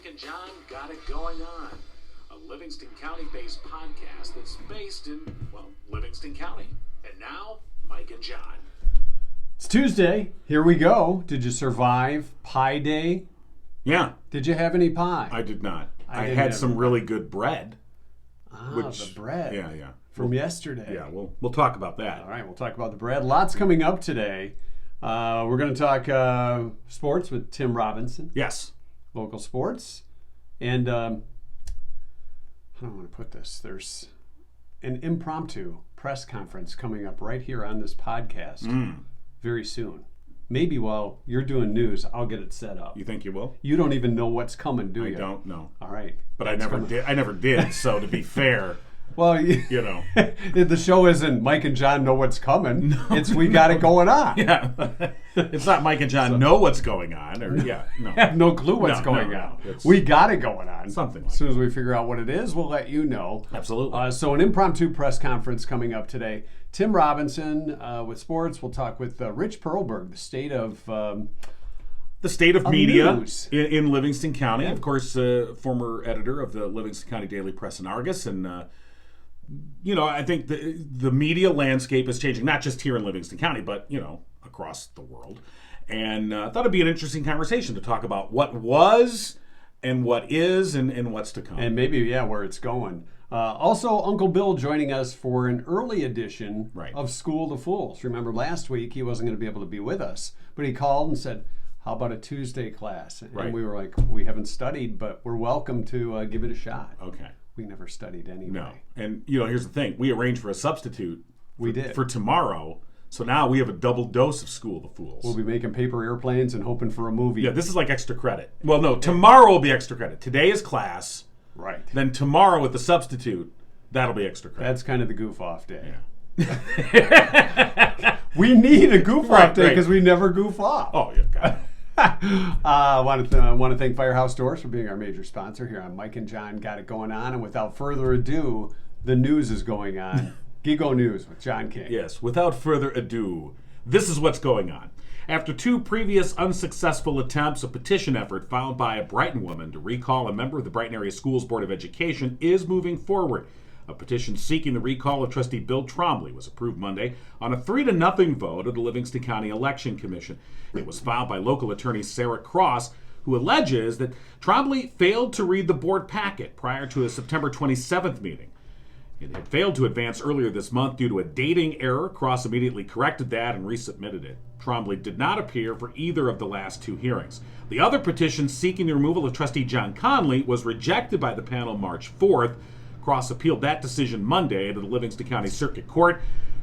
Mike and John Got It Going On, a Livingston County-based podcast that's based in, well, Livingston County. And now, Mike and John. It's Tuesday. Here we go. Did you survive Pie Day? Yeah. Did you have any pie? I did not. I didn't had have some any. really good bread. The bread. Yeah. From yesterday. Yeah, we'll talk about that. All right, we'll talk about the bread. Lots coming up today. We're going to talk sports with Tim Robinson. Yes. Local sports. And how do I want to put this? There's an impromptu press conference coming up right here on this podcast very soon. Maybe while you're doing news, I'll get it set up. You think you will? You don't even know what's coming, do you? I don't know. All right. But I never did, so to be fair, well, you know. The show isn't Mike and John know what's coming. No, it's we got it going on. Yeah. It's not Mike and John know what's going on. Or have no clue what's going on. We got it going on. Something like as soon as we figure out what it is, we'll let you know. Absolutely. So an impromptu press conference coming up today. Tim Robinson with sports. We'll talk with Rich Perlberg, the state of media news in Livingston County. Yeah. Of course, former editor of the Livingston County Daily Press and Argus. And, I think the media landscape is changing, not just here in Livingston County, but, across the world. And I thought it'd be an interesting conversation to talk about what was and what is and what's to come. And maybe, where it's going. Also, Uncle Bill joining us for an early edition of School to Fools. Remember, last week he wasn't going to be able to be with us, but he called and said, how about a Tuesday class? And we were like, we haven't studied, but we're welcome to give it a shot. Okay. We never studied anyway. No. And, here's the thing. We arranged for a substitute for tomorrow. So now we have a double dose of School to Fools. We'll be making paper airplanes and hoping for a movie. Yeah, this is like extra credit. Well, no, tomorrow will be extra credit. Today is class. Right. Then tomorrow with the substitute, that'll be extra credit. That's kind of the goof-off day. Yeah. We need a goof-off day because we never goof off. Oh, yeah, got it. I want to thank Firehouse Doors for being our major sponsor here on Mike and John Got It Going On. And without further ado, the news is going on. Gigo News with John King. Yes, without further ado, this is what's going on. After two previous unsuccessful attempts, a petition effort filed by a Brighton woman to recall a member of the Brighton Area Schools Board of Education is moving forward. A petition seeking the recall of Trustee Bill Trombley was approved Monday on a 3-0 vote of the Livingston County Election Commission. It was filed by local attorney Sarah Cross, who alleges that Trombley failed to read the board packet prior to a September 27th meeting. It had failed to advance earlier this month due to a dating error. Cross immediately corrected that and resubmitted it. Trombley did not appear for either of the last two hearings. The other petition seeking the removal of Trustee John Conley was rejected by the panel March 4th. Cross appealed that decision Monday to the Livingston County Circuit Court.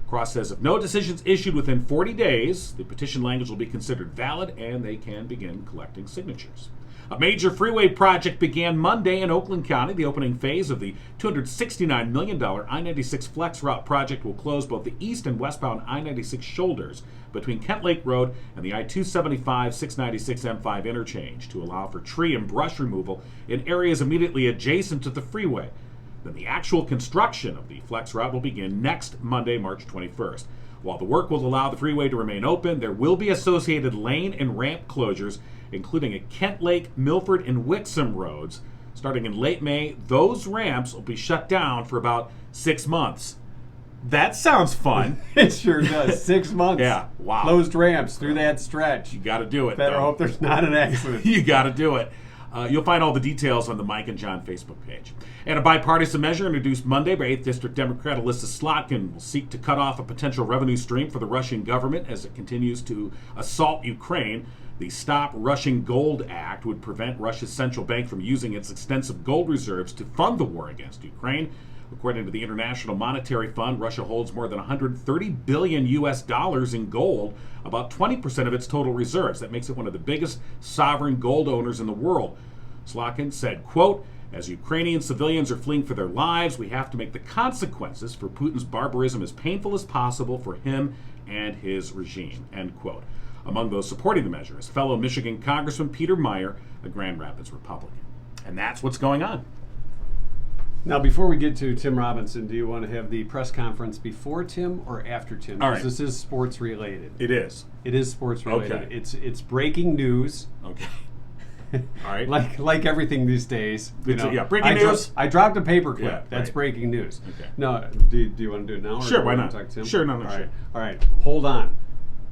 Cross says if no decisions issued within 40 days, the petition language will be considered valid and they can begin collecting signatures. A major freeway project began Monday in Oakland County. The opening phase of the $269 million I-96 Flex Route project will close both the east and westbound I-96 shoulders between Kent Lake Road and the I-275-696 M5 interchange to allow for tree and brush removal in areas immediately adjacent to the freeway. Then the actual construction of the Flex Route will begin next Monday, March 21st. While the work will allow the freeway to remain open, there will be associated lane and ramp closures, including at Kent Lake, Milford, and Wixom roads. Starting in late May, those ramps will be shut down for about 6 months. That sounds fun. It sure does. 6 months. Yeah, wow. Closed ramps through that stretch. You got to do it. Better hope there's not an accident. You got to do it. You'll find all the details on the Mike and John Facebook page. And a bipartisan measure introduced Monday by 8th District Democrat Alyssa Slotkin will seek to cut off a potential revenue stream for the Russian government as it continues to assault Ukraine. The Stop Russian Gold Act would prevent Russia's central bank from using its extensive gold reserves to fund the war against Ukraine. According to the International Monetary Fund, Russia holds more than $130 billion in gold, about 20% of its total reserves. That makes it one of the biggest sovereign gold owners in the world. Slotkin said, quote, as Ukrainian civilians are fleeing for their lives, we have to make the consequences for Putin's barbarism as painful as possible for him and his regime, end quote. Among those supporting the measure is fellow Michigan Congressman Peter Meyer, a Grand Rapids Republican. And that's what's going on. Now, before we get to Tim Robinson, do you want to have the press conference before Tim or after Tim? All right. This is sports related. It is. It is sports related. Okay. It's breaking news. Okay. All right. Like everything these days. Breaking news. I dropped a paperclip. Yeah, That's right. breaking news. Okay. No, do you want to do it now? Or Sure, do why you not? want to talk to him? Sure, no, All sure. right. All right, hold on.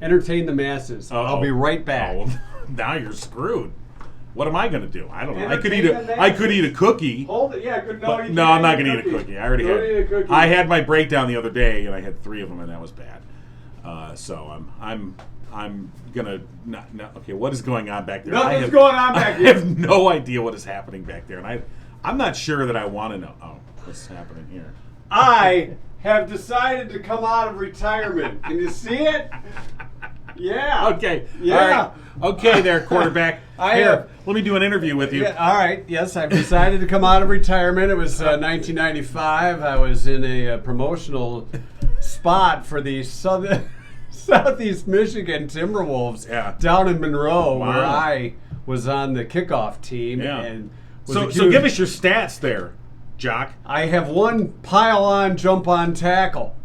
Entertain the masses. I'll be right back. Oh, now you're screwed. What am I going to do? I don't know. I could Entertain eat a cookie. Hold it. Yeah, good. No, But no, I'm not going to eat a cookie. I already Don't eat a had. cookie. I had my breakdown the other day, and I had 3 of them, and that was bad. So I'm gonna not. Okay, what is going on back there? Nothing's going on back I here. have no idea what is happening back there, and I'm not sure that I want to know. Oh, what's happening here? I have decided to come out of retirement. Can you see it? Yeah. Okay. Yeah. All right. Okay, there, quarterback. Let me do an interview with you. Yeah, all right. Yes, I've decided to come out of retirement. It was 1995. I was in a promotional spot for the Southeast Michigan Timberwolves down in Monroe, where I was on the kickoff team. Yeah. And So give us your stats there, Jock. I have 1 pile-on, jump-on tackle.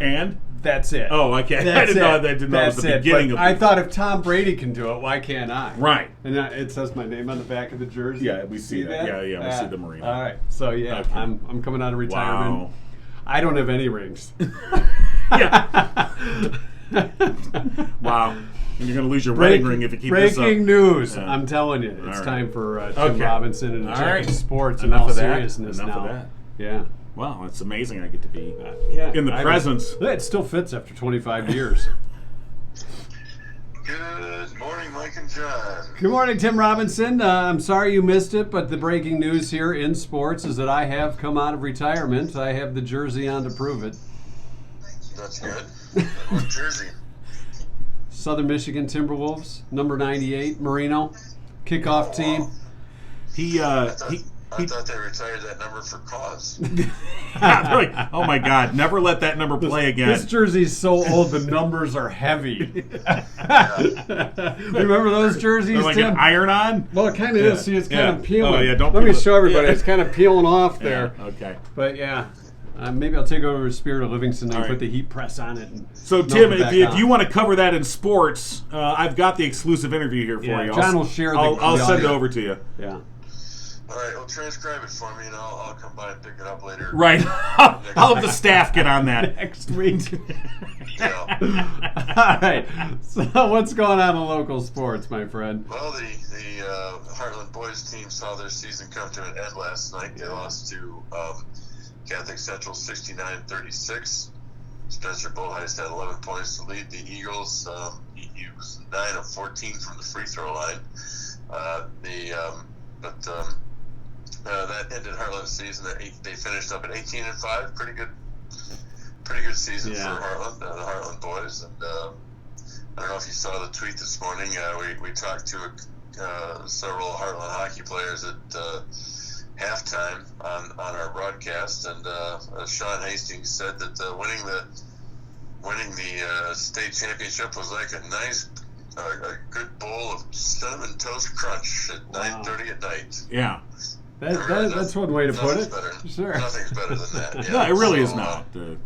And? That's it. Oh, okay. I didn't know that was the beginning of it. I thought if Tom Brady can do it, why can't I? Right. And it says my name on the back of the jersey. Yeah, we see that. Yeah, we see the Marine. All right. So, yeah, Okay. I'm coming out of retirement. Wow. I don't have any rings. Yeah. Wow. And you're going to lose your wedding ring if you keep this up. Breaking news. Yeah. I'm telling you. It's right. time for Tim Robinson and All Jack right. Sports. Enough in all of that. seriousness Enough now. of that. Yeah. Well, it's amazing I get to be Yeah. in the presence. It still fits after 25 years. Good morning, Mike and John. Good morning, Tim Robinson. I'm sorry you missed it, but the breaking news here in sports is that I have come out of retirement. I have the jersey on to prove it. That's good. What jersey? Southern Michigan Timberwolves, number 98, Marino, kickoff team. I thought they retired that number for cause. Like, oh my God! Never let that number play again. This jersey's so old, the numbers are heavy. Remember those jerseys, They're like Tim? an iron-on. Well, it kind of is. See, it's kind of peeling. Oh yeah, don't. Let me peel it. show everybody. Yeah. It's kind of peeling off there. Yeah, okay. But yeah, maybe I'll take over Spirit of Livingston and All right. put the heat press on it. And So melt Tim, it back if on. you want to cover that in sports, I've got the exclusive interview here for Yeah, you. John will share the I'll send it audio. over to you. Yeah. All right, well, transcribe it for me, and I'll come by and pick it up later. Right. I'll have the staff get on that. Next week. Yeah. All right. So what's going on in local sports, my friend? Well, the Heartland boys team saw their season come to an end last night. They lost to Catholic Central 69-36. Spencer Boheist had 11 points to lead the Eagles. He was 9 of 14 from the free throw line. That ended Heartland's season. They finished up at 18-5. Pretty good season for Heartland, the Heartland boys. And I don't know if you saw the tweet this morning. We talked to several Heartland hockey players at halftime on our broadcast, and Sean Hastings said that winning the state championship was like a good bowl of cinnamon toast crunch at 9:30 at night. Yeah. That's one way to put it. Sure. Nothing's better than that. Yeah. No, it really is not. Tonight,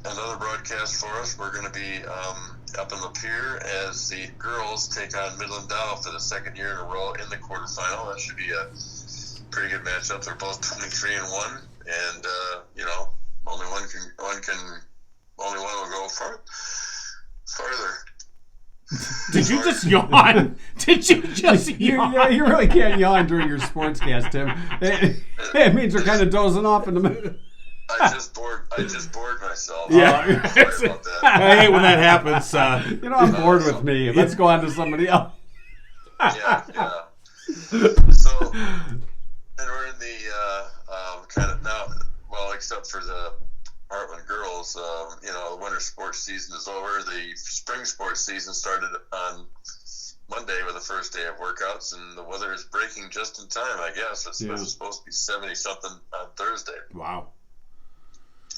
another broadcast for us. We're going to be up in Lapeer as the girls take on Midland Dow for the second year in a row in the quarterfinal. That should be a pretty good matchup. They're both 23-1, and only one will go further. Did you just yawn? Did you just yawn? You really can't yawn during your sportscast, Tim. It means you're kind of dozing off in the middle. I just bored myself. Yeah. Sorry about that. I hate when that happens. I'm bored with me. Let's go on to somebody else. Yeah. So, and we're in the kind of now. Well, except for the Heartland girls, the winter sports season is over. The spring sports season started on Monday with the first day of workouts, and the weather is breaking just in time, I guess. It's supposed to be 70-something on Thursday. Wow.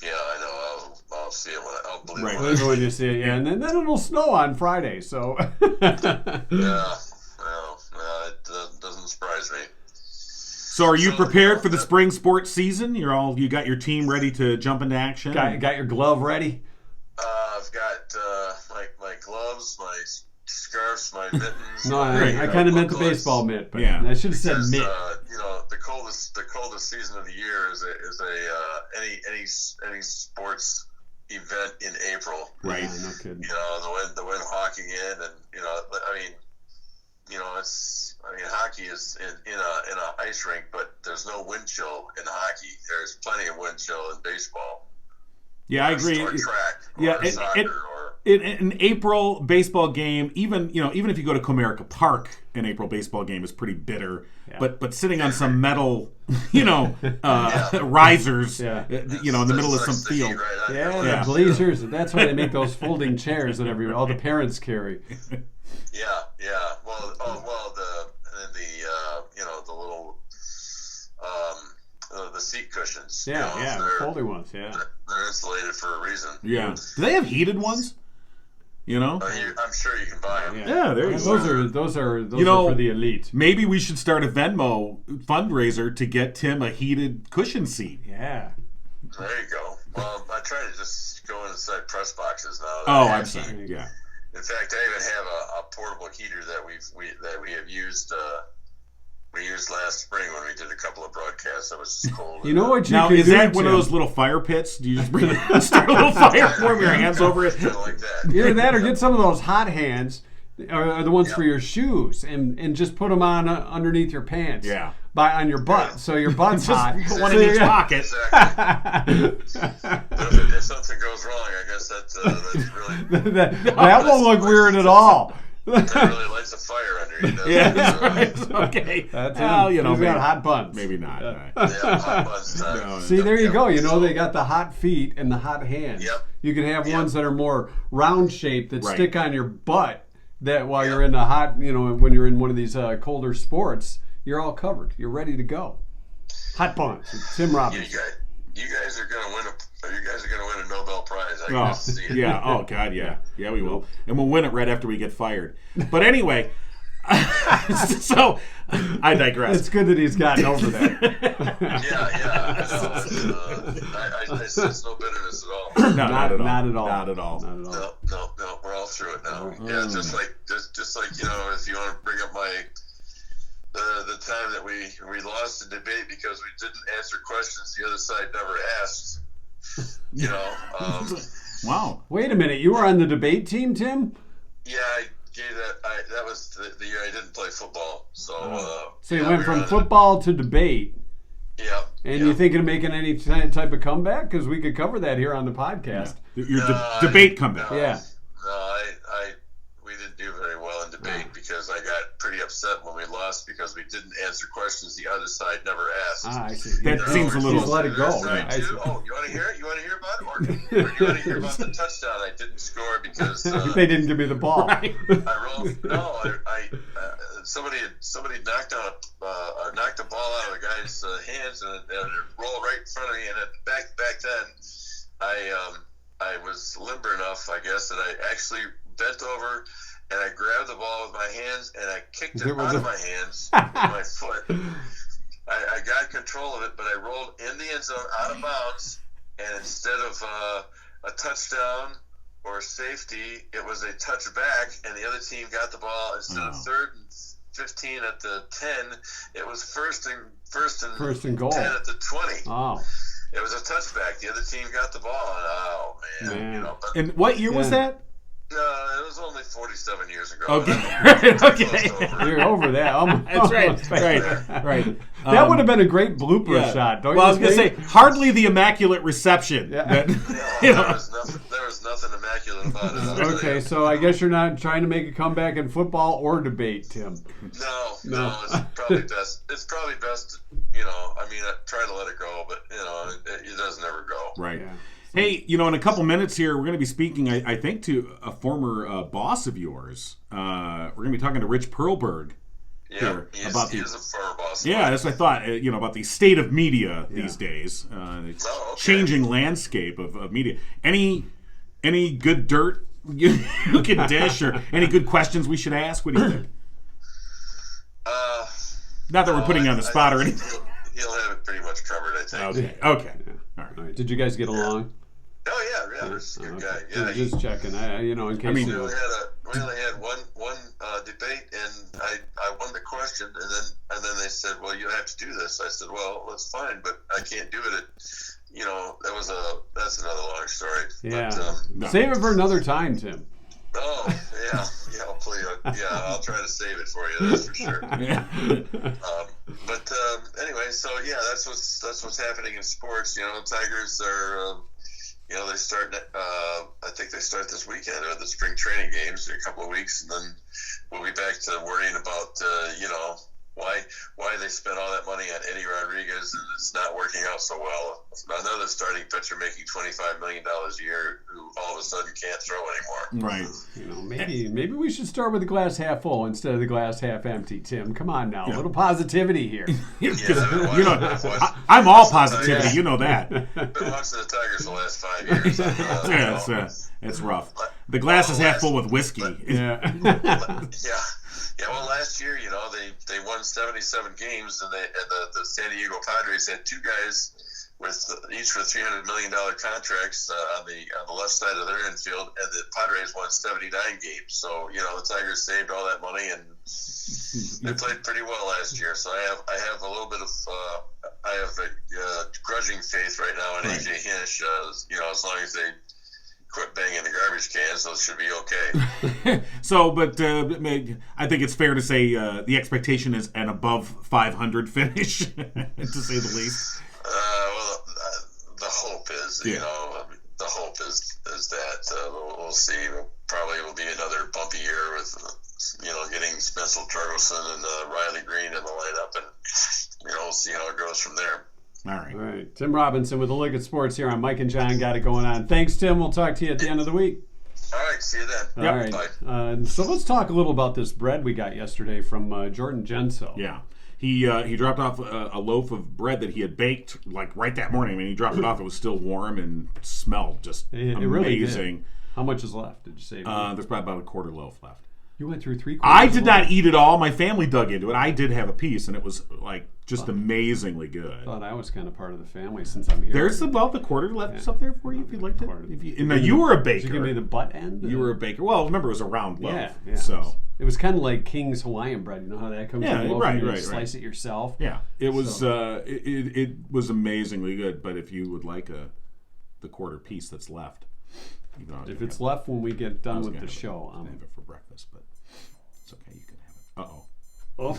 Yeah, I know. I'll see it I'll believe it When you see it, yeah. And then it'll snow on Friday, so. Yeah. Well, it doesn't surprise me. So are you prepared for the spring sports season? You got your team ready to jump into action? Got your glove ready? I've got my gloves gloves, my scarves, my mittens. No, I kind of meant the baseball mitt, but Yeah. I should have said Because, mitt. the coldest season of the year is any sports event in April. Right. Yeah, no kidding. The wind hawking in, and hockey is in a ice rink, but there's no wind chill in hockey. There's plenty of wind chill in baseball. Yeah, I agree. Or track, Yeah, or soccer, or an April baseball game, even if you go to Comerica Park, an April baseball game is pretty bitter. Yeah. But sitting on some metal, risers, Yeah. in the middle of some sucks the heat field. right on Yeah, you. the Blazers. That's why they make those folding chairs that all the parents carry. Yeah. Well, the little the seat cushions. Yeah, the they're folding ones. Yeah. they're insulated for a reason. Yeah. Do they have heated ones? I'm sure you can buy them. Yeah, there you go. Those are for the elite. Maybe we should start a Venmo fundraiser to get Tim a heated cushion seat. Yeah. There you go. Well, I try to just go inside press boxes now. Oh, I'm sorry. Yeah. In fact, I even have a portable heater that we have used. We used last spring when we did a couple of broadcasts. That was just cold. You know what you Now, can is do, that one of Tim? those little fire pits? Do you just start a little fire, warm your hands over it? Kind of like that. Either that or get some of those hot hands, or the ones for your shoes, and just put them on underneath your pants. Yeah. On your butt, so your butt's hot. Put one So in each you're- pocket. Exactly. But if something goes wrong, I guess that's really that won't look weird at all. that really lights a fire under you. doesn't it? Yeah, that's right. Okay. That's Well, him. He's maybe, got hot buns. maybe not. Yeah. All right. Yeah, hot buns time. No, See, there you Yeah, go. so- They got the hot feet and the hot hands. Yep. You can have Yep. ones that are more round shaped that Right. stick on your butt. That while Yep. you're in the hot, when you're in one of these colder sports, you're all covered. You're ready to go. Hot buns. Tim Robbins. You guys are gonna win a Nobel Prize. I Oh, can see it. yeah. Oh, God, yeah. Yeah, we will. And we'll win it right after we get fired. But anyway, so I digress. It's good that he's gotten over that. Yeah. It's no bitterness at all. No, Not at all. Not at all. Not at all. No, we're all through it now. Yeah, just like if you want to bring up the time that we lost the debate because we didn't answer questions the other side never asked. Wow. Wait a minute. You were on the debate team, Tim? Yeah, I gave that. That was the year I didn't play football. So So you went from football to debate. Yeah. And you thinking of making any type of comeback? Because we could cover that here on the podcast. Your debate comeback. Yeah. No, we didn't do very well in debate because I got pretty upset when we lost because we didn't answer questions the other side never asked. I see. That seems a little. Just let it go. Right, I see. oh, you want to hear it? You want to hear about it? Or you want to hear about the touchdown I didn't score because They didn't give me the ball. Right. I rolled. No, somebody knocked the ball out of the guy's hands and it rolled right in front of me. And back then, I was limber enough, I guess, that I actually bent over and I grabbed the ball with my hands and I kicked it out of my hands with my foot. I got control of it, but I rolled in the end zone out of bounds, and instead of a touchdown or safety, it was a touchback, and the other team got the ball instead of 3rd and 15 at the 10. It was first and goal. 10 at the 20. Oh. It was a touchback. The other team got the ball, and Man. but And what year was that? it was only 47 years ago. Okay. Okay. You're over that. That's right. Right. That would have been a great blooper shot, don't Well, I you was going to say, hardly the immaculate reception. Yeah. There was nothing immaculate about it. I'll tell Okay, you. so I guess you're not trying to make a comeback in football or debate, Tim. No, it's probably best. It's probably best, I try to let it go, but, it doesn't ever go. Right. Yeah. Hey, in a couple minutes here, we're going to be speaking, I think, to a former boss of yours. We're going to be talking to Rich Perlberg. Yeah, he is a former boss. Yeah, that's what I thought. About the state of media these days, the changing landscape of media. Any good dirt you can dish, or any good questions we should ask? What do you think? Not that we're putting you on the spot or anything. He'll have it pretty much covered, I think. Okay. Yeah. All All right. right. Did you guys get along? Oh yeah, Rich is a good guy. Yeah, Just checking. In case we you. had we only had one debate, and I won the question, and then they said, well, you have to do this. I said, well, that's fine, but I can't do it. That's another long story. Yeah. But, save it for another time, Tim. Oh yeah, hopefully, I'll try to save it for you. That's for sure. But anyway, so yeah, that's what's happening in sports. The Tigers are, they start. I think they start this weekend, or the spring training games in a couple of weeks, and then we'll be back to worrying about why they spent all that money on Eddie Rodriguez and it's not working out so well. Another starting pitcher making $25 million a year who all of a sudden can't throw anymore. Right. Maybe we should start with the glass half full instead of the glass half empty, Tim. Come on now. A little positivity here. I'm all positivity. You know that. Been watching the Tigers the last 5 years. It's rough. The glass is half full with whiskey. Yeah, well, last year, they won 77 games, and the San Diego Padres had two guys with each with $300 million contracts on the left side of their infield, and the Padres won 79 games. So the Tigers saved all that money, and they played pretty well last year. So I have a little bit of grudging faith right now in AJ Hinch. As long as they quit banging the garbage cans, so it should be okay. But I think it's fair to say the expectation is an above 500 finish, to say the least. The hope is, the hope is that we'll see. Probably will be another bumpy year with, getting Spencer Torkelson and Riley Green in the lineup, and we'll see how it goes from there. All right. Tim Robinson with a look at sports here on Mike and John Got It Going On. Thanks, Tim. We'll talk to you at the end of the week. All right. See you then. All right. Bye. So let's talk a little about this bread we got yesterday from Jordan Genso. Yeah. He dropped off a loaf of bread that he had baked right that morning. I mean, he dropped it off. It was still warm and smelled just amazing. Really did. How much is left, did you say? There's probably about a quarter loaf left. You went through 3/4. I did not eat it all. My family dug into it. I did have a piece, and it was just amazingly good. I thought I was kind of part of the family since I'm here. There's about the quarter left up there for you if you'd like to. You were a baker. Did you give me the butt end? You were a baker. Well, remember, it was a round loaf. Yeah. So it was kind of like King's Hawaiian bread. You know how that comes in a loaf and you slice it yourself? Yeah. It was it was amazingly good, but if you would like the quarter piece that's left. If it's left when we get done with the show. I'll have it for breakfast, but it's okay. You can have it. Oh.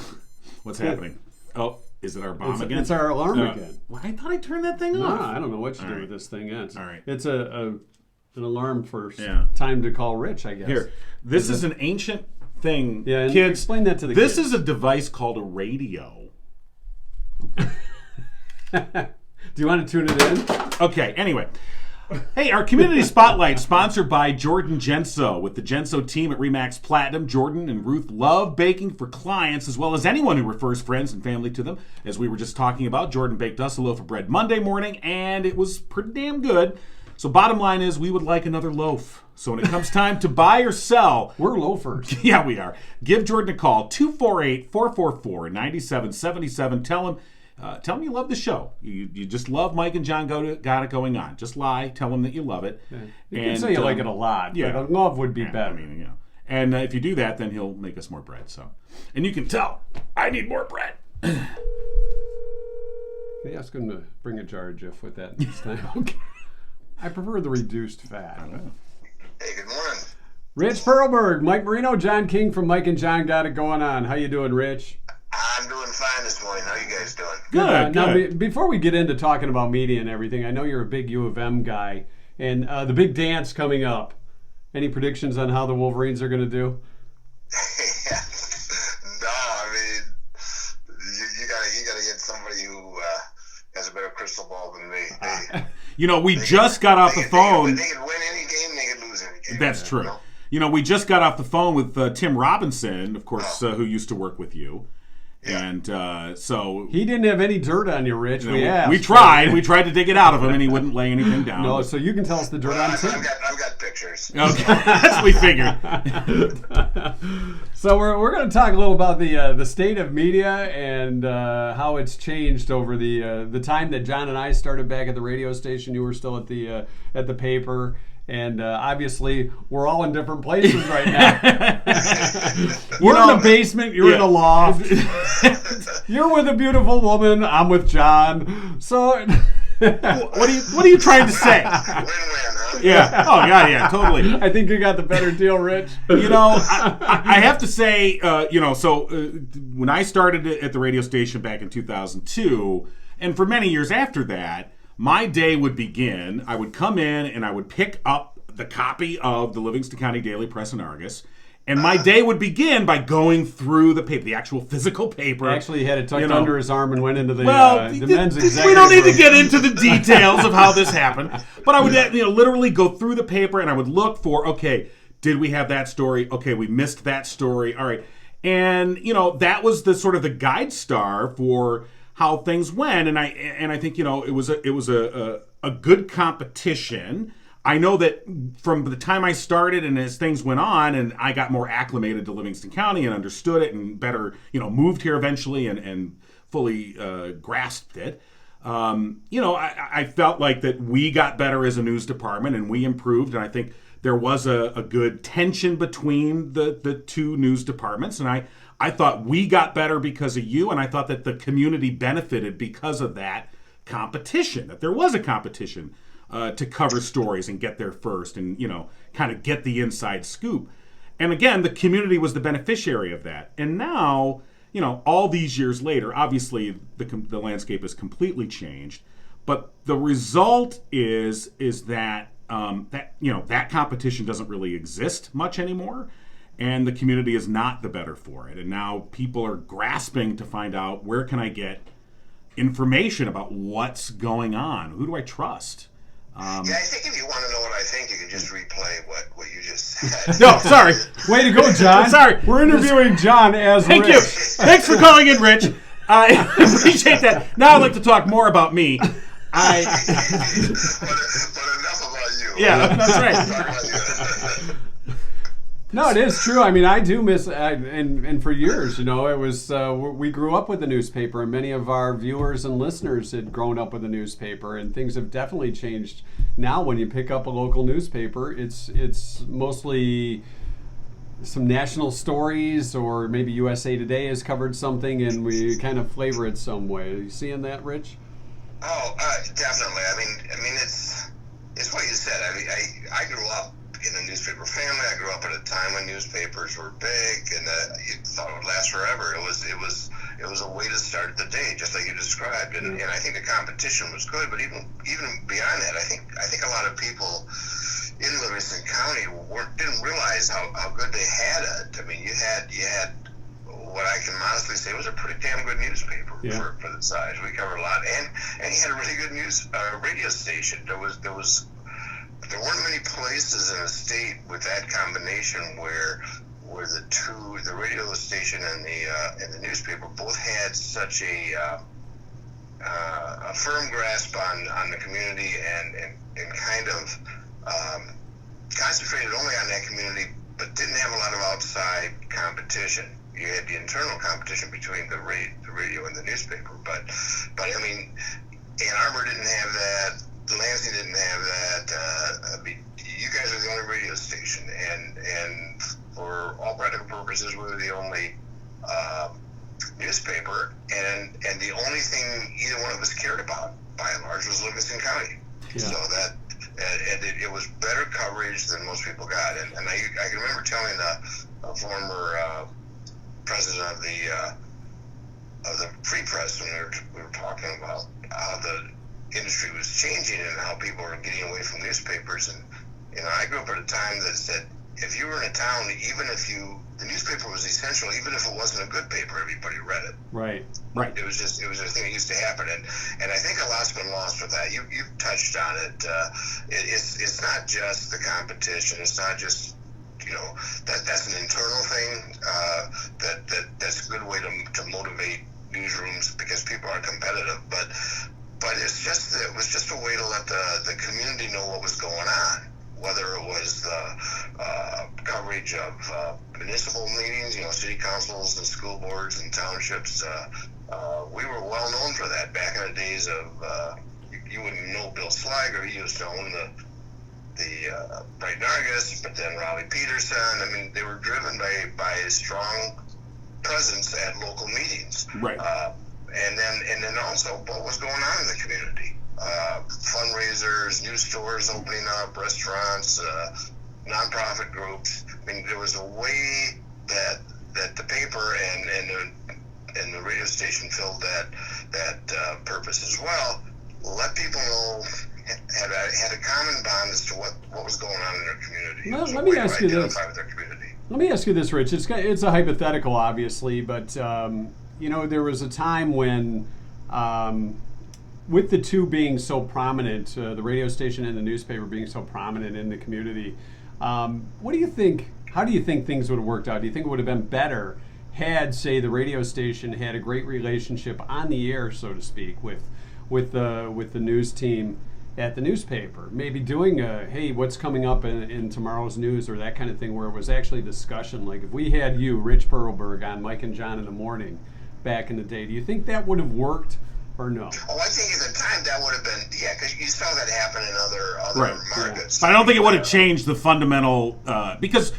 What's happening? Oh, is it our bomb again? It's our alarm again. Well, I thought I turned that thing off. I don't know what you do with this thing. All right. It's an alarm for time to call Rich, I guess. Here, this is an ancient thing. Yeah, and kids, explain that to the kids. This is a device called a radio. Do you want to tune it in? Okay, anyway. Hey, our community spotlight sponsored by Jordan Genso. With the Genso team at Remax Platinum, Jordan and Ruth love baking for clients as well as anyone who refers friends and family to them. As we were just talking about, Jordan baked us a loaf of bread Monday morning, and it was pretty damn good. So bottom line is we would like another loaf. So when it comes time to buy or sell... We're loafers. Yeah, we are. Give Jordan a call, 248-444-9777. Tell him you love the show. You just love Mike and John Got It Going On. Just lie. Tell him that you love it. Yeah. You can say you like it a lot, but love would be better. And if you do that, then he'll make us more bread. And you can tell, I need more bread. Can you ask him to bring a jar of Jif with that this time? Okay. I prefer the reduced fat. Hey, good morning. Rich Perlberg, Mike Marino, John King from Mike and John Got It Going On. How you doing, Rich? I'm doing fine this morning. How you guys doing? Good. Now, before we get into talking about media and everything, I know you're a big U of M guy, and the big dance coming up. Any predictions on how the Wolverines are going to do? No, I mean, you gotta get somebody who has a better crystal ball than me. We just got off the phone. They can win any game, they can lose any game. That's true. We just got off the phone with Tim Robinson, of course, who used to work with you. Yeah. And so... He didn't have any dirt on you, Rich. We tried. We tried to dig it out of him, and he wouldn't lay anything down. No, so you can tell us the dirt on Tim. I've got pictures. Okay, that's what we figured. So we're going to talk a little about the state of media and how it's changed over the time that John and I started back at the radio station. You were still at the paper. And obviously, we're all in different places right now. We're in the basement. You're in the loft. You're with a beautiful woman. I'm with John. So, what are you trying to say? Win-win, huh? Yeah. Oh God. Yeah. Totally. I think you got the better deal, Rich. I have to say, when I started at the radio station back in 2002, and for many years after that, my day would begin. I would come in and I would pick up the copy of the Livingston County Daily Press and Argus, and my day would begin by going through the paper, the actual physical paper. Actually, he had it tucked under his arm and went into the men's executive we don't need room. to get into the details of how this happened, but I would literally go through the paper and I would look for, okay, did we have that story? Okay, we missed that story. All right, and that was the sort of the guide star for how things went, and I think it was a good competition. I know that from the time I started and as things went on, and I got more acclimated to Livingston County and understood it and better, moved here eventually and fully grasped it. I felt like that we got better as a news department and we improved, and I think there was a good tension between the two news departments, and I thought we got better because of you, and I thought that the community benefited because of that competition, that there was a competition to cover stories and get there first and, kind of get the inside scoop. And again, the community was the beneficiary of that. And now, all these years later, obviously the landscape has completely changed, but the result is that that competition doesn't really exist much anymore. And the community is not the better for it. And now people are grasping to find out, where can I get information about what's going on? Who do I trust? I think if you want to know what I think, you can just replay what you just said. No, sorry. Way to go, John. Sorry. We're interviewing John as Thank Rich. you. Thanks for calling in, Rich. I appreciate that. Now I'd like to talk more about me. But enough about you. Yeah, that's right. Talk about you. No, it is true. I mean, I do miss, and for years, it was, we grew up with the newspaper, and many of our viewers and listeners had grown up with the newspaper, and things have definitely changed. Now, when you pick up a local newspaper, it's mostly some national stories, or maybe USA Today has covered something, and we kind of flavor it some way. Are you seeing that, Rich? Oh, definitely. I mean, it's what you said. I grew up in a newspaper family. I grew up at a time when newspapers were big, and you thought it would last forever. It was a way to start the day, just like you described. And I think the competition was good. But even beyond that, I think a lot of people in Livingston County didn't realize how good they had it. I mean, you had what I can honestly say was a pretty damn good newspaper for the size. We covered a lot, and you had a really good radio station. There weren't many places in the state with that combination where the radio station and the newspaper both had such a firm grasp on the community and kind of concentrated only on that community, but didn't have a lot of outside competition. You had the internal competition between the radio and the newspaper, but I mean, Ann Arbor didn't have that. Lansing didn't have that. You guys are the only radio station, and for all practical purposes, we were the only newspaper, and the only thing either one of us cared about, by and large, was Livingston County. Yeah. So that it was better coverage than most people got, and I can remember telling a former president of the Free Press when we were talking about how the industry was changing and how people were getting away from newspapers. And I grew up at a time that said, if you were in a town, even if the newspaper was essential, even if it wasn't a good paper, everybody read it. Right. It was a thing that used to happen, and I think a lot's been lost with that. You've touched on it. It's not just the competition. It's not just that's an internal thing. That's a good way to motivate newsrooms because people are competitive, but it was just a way to let the community know what was going on, whether it was the coverage of municipal meetings, city councils and school boards and townships. We were well known for that back in the days of, you wouldn't know Bill Slager. He used to own Brighton Argus, but then Raleigh Peterson. I mean, they were driven by a strong presence at local meetings. Right. And then also what was going on in the community. Fundraisers, new stores opening up, restaurants, nonprofit groups. I mean, there was a way that the paper and the radio station filled that purpose as well. Let people know, had a common bond as to what was going on in their community. Let me ask you this. With their community. Let me ask you this, Rich. It's a hypothetical, obviously, but there was a time when, with the two being so prominent, the radio station and the newspaper being so prominent in the community, what do you think? How do you think things would have worked out? Do you think it would have been better had, say, the radio station had a great relationship on the air, so to speak, with the news team at the newspaper, maybe doing hey, what's coming up in tomorrow's news, or that kind of thing, where it was actually discussion? Like if we had you, Rich Perlberg, on Mike and John in the morning back in the day, do you think that would have worked or no? Oh, I think at the time that would have been, because you saw that happen in other markets. But I don't think it would have changed the fundamental, because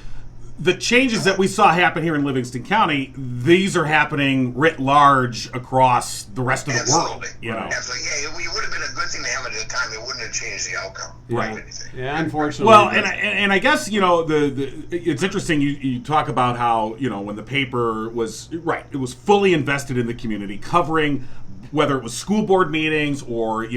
the changes that we saw happen here in Livingston County, these are happening writ large across the rest of the world. You know? Absolutely. Yeah, it would have been a good thing to have it at the time. It wouldn't have changed the outcome. Right. Yeah, unfortunately. Well, and I guess, it's interesting you talk about how, when the paper was, it was fully invested in the community, covering whether it was school board meetings or,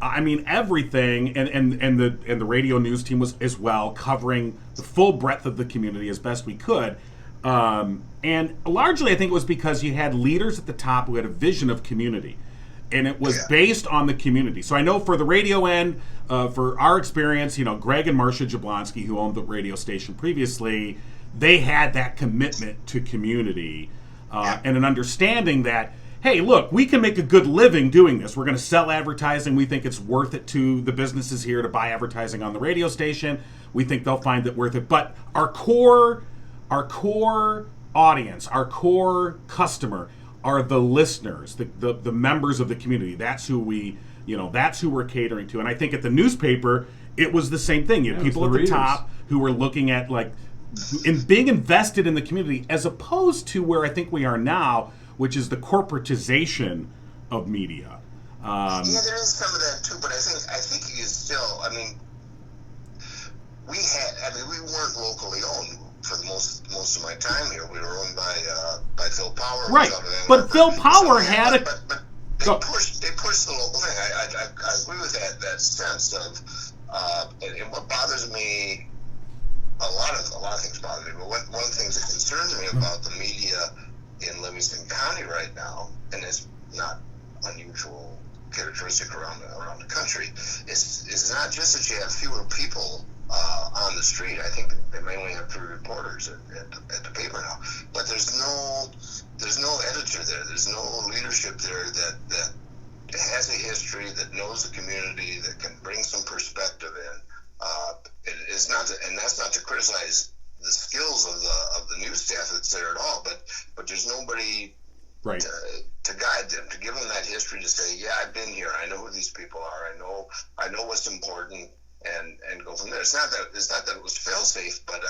everything, and the radio news team was as well, covering the full breadth of the community as best we could. And largely, I think it was because you had leaders at the top who had a vision of community, and it was based on the community. So I know for the radio end, for our experience, Greg and Marcia Jablonski, who owned the radio station previously, they had that commitment to community and an understanding that, hey, look, we can make a good living doing this. We're going to sell advertising. We think it's worth it to the businesses here to buy advertising on the radio station. We think they'll find it worth it. But our core audience, our core customer are the listeners, the members of the community. That's who that's who we're catering to. And I think at the newspaper, it was the same thing. You had people at the top who were looking at being invested in the community, as opposed to where I think we are now, which is the corporatization of media. There is some of that too, but I think he is still. We weren't locally owned for the most of my time here. We were owned by Phil Power. Right, but Phil Power had a. But they pushed the local thing. I agree with that sense of, and what bothers me. A lot of things bother me, but one of the things that concerns me about the media in Livingston County right now, and it's not unusual characteristic around the country, is not just that you have fewer people on the street. I think they mainly have 3 reporters at the paper now, but there's no editor there. There's no leadership there that has a history, that knows the community, that can bring some perspective in. It's not, and that's not to criticize the skills of the news staff that's there at all, but there's nobody to guide them, to give them that history, to say, yeah, I've been here, I know who these people are, I know what's important, and go from there. It's not that it was fail safe, but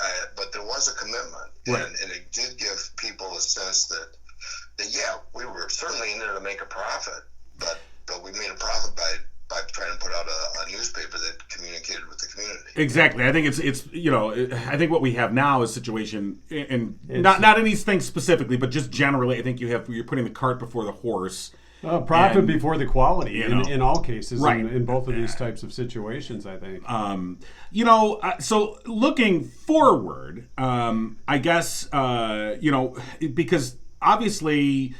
there was a commitment, and it did give people a sense that we were certainly in there to make a profit, but we made a profit by trying to put out a newspaper that communicated with the community. Exactly. I think it's I think what we have now is a situation, and not anything specifically, but just generally, I think you're putting the cart before the horse. Profit before the quality in all cases, in both of these types of situations, I think. So looking forward, I guess, because obviously,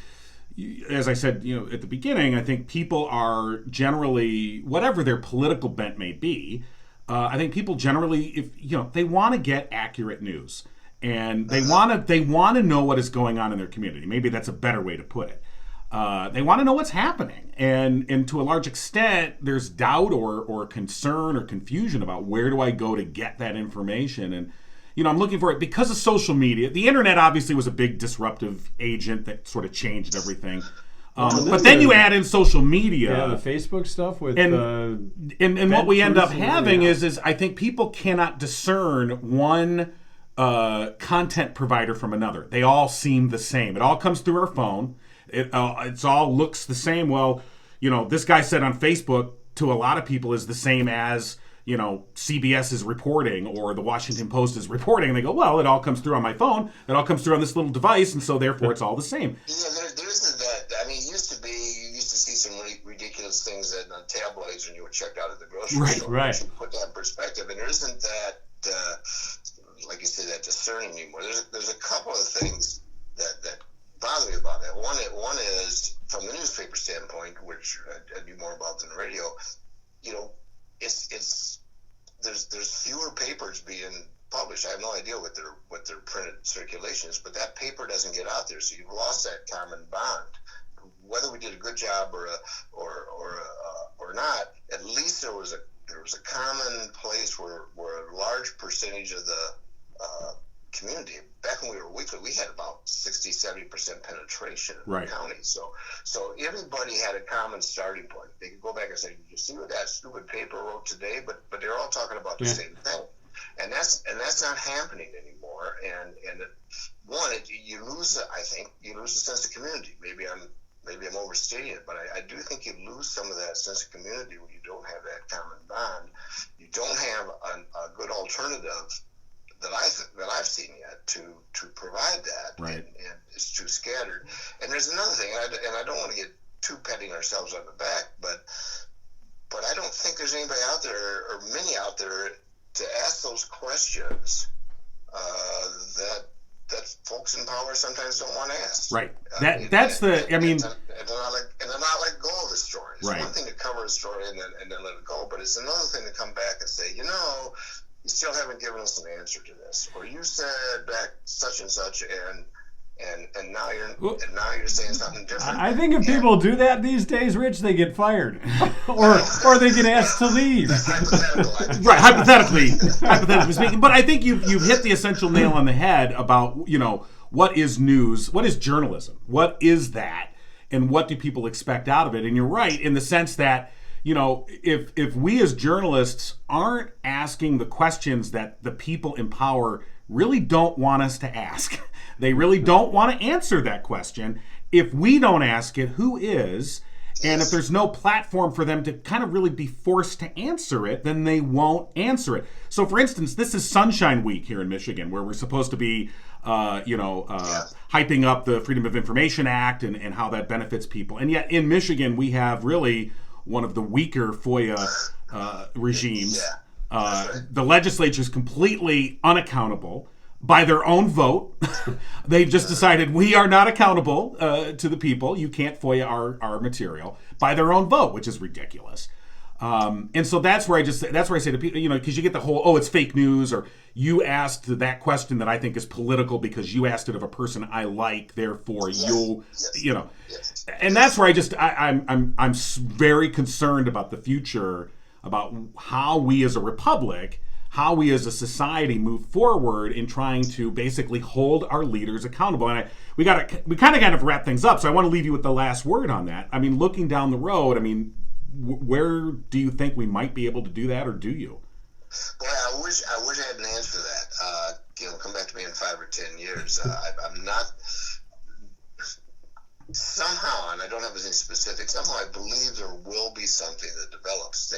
as I said, at the beginning, I think people are generally, whatever their political bent may be, I think people generally, if they want to get accurate news, and they want to know what is going on in their community. Maybe that's a better way to put it. They want to know what's happening, and to a large extent, there's doubt or concern or confusion about where do I go to get that information. And I'm looking for it because of social media. The internet obviously was a big disruptive agent that sort of changed everything. But then you add in social media. Yeah, the Facebook stuff with and what we end up having is I think people cannot discern one content provider from another. They all seem the same. It all comes through our phone. It's all looks the same. Well, this guy said on Facebook to a lot of people is the same as CBS is reporting or the Washington Post is reporting, and they go, well, it all comes through on my phone. It all comes through on this little device, and so therefore it's all the same. Yeah, there isn't that. I mean, you used to see some really ridiculous things on tabloids when you were checked out at the grocery store. Right. You put that in perspective, and there isn't that, like you said, that discerning anymore. There's a couple of things that bother me about that. One is from the newspaper standpoint, which I'd be more involved in the radio. There's fewer papers being published. I have no idea what their printed circulation is, but that paper doesn't get out there, so you've lost that common bond. Whether we did a good job or not, at least there was a common place where a large percentage of the community. Back when we were weekly, we had about 60-70% penetration in the county. So everybody had a common starting point. They could go back and say, "Did you see what that stupid paper wrote today?" But they're all talking about the same thing, and that's not happening anymore. And you lose. I think you lose a sense of community. Maybe I'm overstating it, but I do think you lose some of that sense of community when you don't have that common bond. You don't have a good alternative that I've seen yet to provide that, and it's too scattered. And there's another thing, and I don't want to get too patting ourselves on the back, but I don't think there's anybody out there or many out there to ask those questions that folks in power sometimes don't want to ask. Right. That's the. I mean, and they're not let go of the story. It's one thing to cover a story and then let it go, but it's another thing to come back and say, you still haven't given us an answer to this, or you said back such and such, and now you're saying something different. I think if people do that these days, Rich, they get fired, or they get asked to leave. Hypothetically speaking. But I think you've hit the essential nail on the head about what is news, what is journalism, what is that, and what do people expect out of it? And you're right in the sense that. If we as journalists aren't asking the questions that the people in power really don't want us to ask, they really don't want to answer that question. If we don't ask it, who is? And if there's no platform for them to kind of really be forced to answer it, then they won't answer it. So, for instance, this is Sunshine Week here in Michigan, where we're supposed to be, hyping up the Freedom of Information Act and how that benefits people. And yet in Michigan, we have really one of the weaker FOIA regimes. The legislature is completely unaccountable by their own vote. They've just decided we are not accountable to the people. You can't FOIA our material by their own vote, which is ridiculous. And so that's where I say to people, because you get the whole, it's fake news, or you asked that question that I think is political because you asked it of a person I like, therefore and that's where I'm very concerned about the future, about how we as a republic, how we as a society move forward in trying to basically hold our leaders accountable. And we kind of wrap things up. So I want to leave you with the last word on that. I mean, looking down the road, where do you think we might be able to do that, or do you? Boy, I wish I had an answer to that. Come back to me in 5 or 10 years. I'm not somehow, and I don't have any specifics. Somehow, I believe there will be something that develops.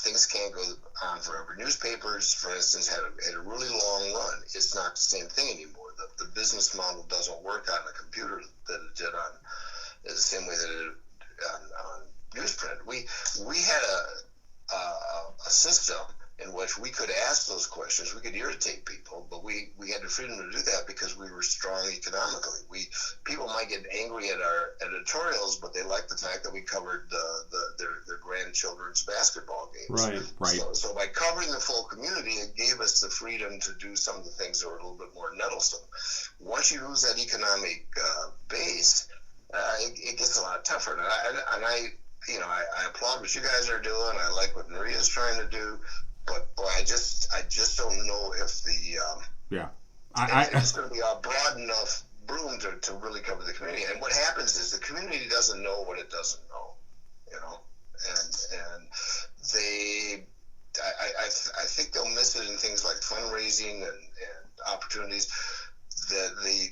Things can't go on forever. Newspapers, for instance, had a really long run. It's not the same thing anymore. The business model doesn't work on a computer that it did on the same way that it did on newsprint. We had a system in which we could ask those questions. We could irritate people, but we had the freedom to do that because we were strong economically. People might get angry at our editorials, but they liked the fact that we covered their grandchildren's basketball games. Right. So by covering the full community, it gave us the freedom to do some of the things that were a little bit more nettlesome. Once you lose that economic base, it gets a lot tougher. And I applaud what you guys are doing. I like what Maria's trying to do. But boy, I just don't know if it's going to be a broad enough broom to really cover the community. community. And what happens is the community doesn't know what it doesn't know, and I think they'll miss it in things like fundraising and opportunities. The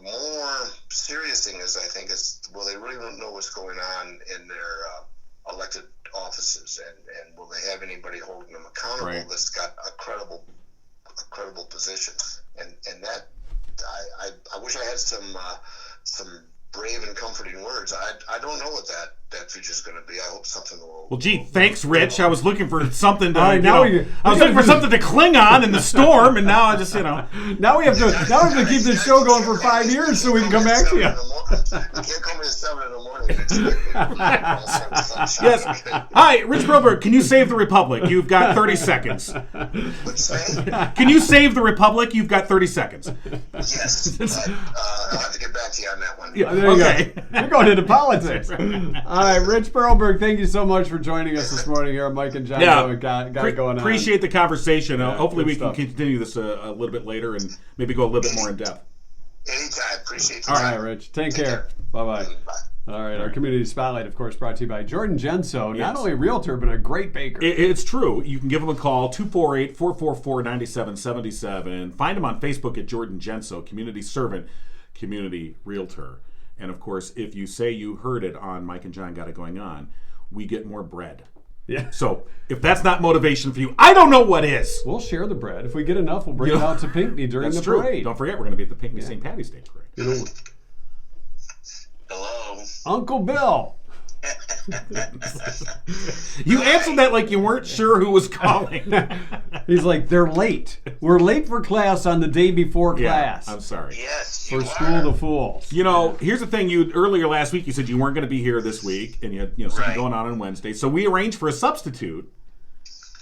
more serious thing is, I think, is, well, they really don't know what's going on in their elected offices, and will they have anybody holding them accountable that's got a credible position, and that I wish I had some brave and comforting words. I don't know what that future is going to be. I hope something will. Well, gee, thanks, Rich. I was looking for something to. I was looking for something to cling on in the storm, and now I just, Now we have to keep this show going for 5 years so we can come back to you. You can't call me at 7 in the morning and expect me. Yes. Hi, Rich Perlberg. Can you save the Republic? You've got 30 seconds. What'd you say? Can you save the Republic? You've got 30 seconds. Yes. I'll have to get back to you on that one. Yeah, there you okay. go. You're going into politics. All right, Rich Perlberg, thank you so much for joining us this morning here. Mike and John got it going on. Appreciate the conversation. Hopefully we can stuff. continue this a little bit later and maybe go a little bit more in depth. Anytime. Appreciate it. All right, Rich. Take care. Bye-bye. Bye. All right, our Community Spotlight, of course, brought to you by Jordan Genso, not only a realtor, but a great baker. It's true. You can give him a call, 248-444-9777. Find him on Facebook at Jordan Genso, Community Servant, Community Realtor. And, of course, if you say you heard it on Mike and John Got It Going On, we get more bread. Yeah. So if that's not motivation for you, I don't know what is. We'll share the bread. If we get enough, we'll bring it out to Pinckney during the parade. Don't forget, we're going to be at the Pinckney St. Patty's Day parade. Hello. Uncle Bill. You answered that like you weren't sure who was calling. He's like, they're late. We're late for class on the day before class. I'm sorry. Yes, For School to Fools. Here's the thing. Earlier last week you said you weren't going to be here this week, and you had something going on Wednesday. So we arranged for a substitute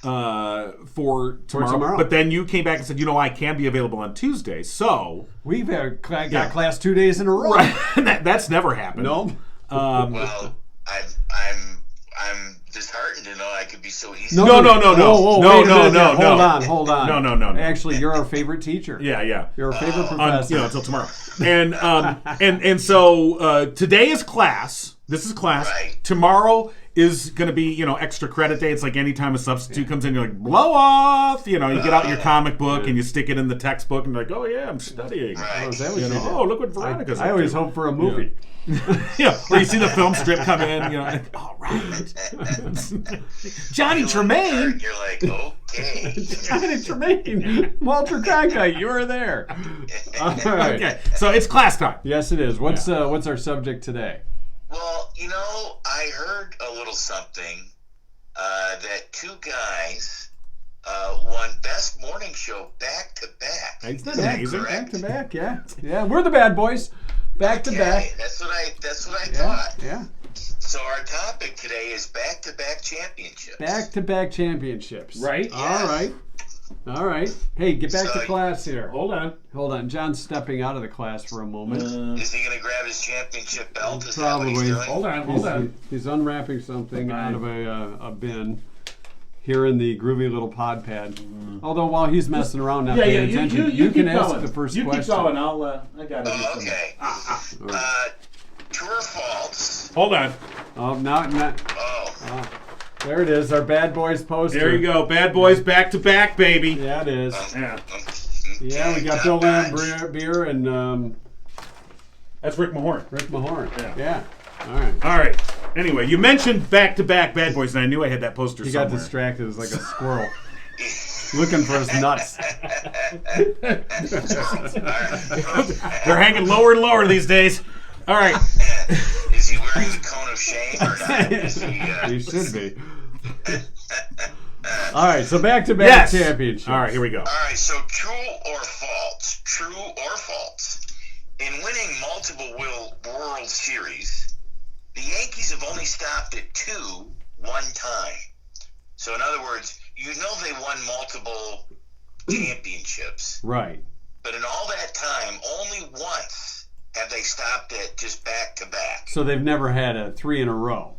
for tomorrow. But then you came back and said, I can be available on Tuesday. So we've got class 2 days in a row. Right. That's never happened. No. Well, I'm disheartened to know I could be so easy. No. Hold on. No. Actually, you're our favorite teacher. Yeah. You're our favorite professor. Until tomorrow. And so today is class. This is class. Right. Tomorrow is going to be, extra credit day. It's like anytime a substitute comes in, you're like, blow off. You get out your comic book and you stick it in the textbook and you're like, oh, yeah, I'm studying. Right. Look what Veronica's I always hope for a movie. Or you see the film strip come in, all right. Johnny Tremaine. You're like, okay. Johnny Tremaine. Walter Cronkite, you were there. All right. Okay, so it's class time. Yes, it is. What's our subject today? Well, I heard a little something that two guys won Best Morning Show back to back. Isn't that amazing? Back to back, yeah. We're the bad boys. Back to back. That's what I thought. Yeah. So our topic today is back-to-back championships. Back-to-back championships. Right. Yes. All right. Hey, get back to So- class here. Hold on. John's stepping out of the class for a moment. Is he going to grab his championship belt? Is Probably. that what he's doing? Hold on. He's unwrapping something out of a bin here in the groovy little pod pad. Although while he's messing around not paying attention, you can ask the first question. You keep going. I got it. Okay. True or false? Hold on. Oh, not. Oh. There it is, our Bad Boys poster. There you go. Bad boys back to back, baby. Yeah, it is. Yeah. Yeah, we got Bill Lamb beer and That's Rick Mahorn. Rick Mahorn. Yeah. All right. Anyway, you mentioned back-to-back Bad Boys, and I knew I had that poster He somewhere. got distracted as like a squirrel. Looking for his nuts. They're hanging lower and lower these days. All right. Is he wearing the cone of shame or not? Is He should be. All right, so back-to-back championships. All right, here we go. All right, so true or false? True or false? In winning multiple World Series, the Yankees have only stopped at 2 one time. So in other words, they won multiple championships. Right. But in all that time, only once have they stopped at just back-to-back. So they've never had a 3 in a row.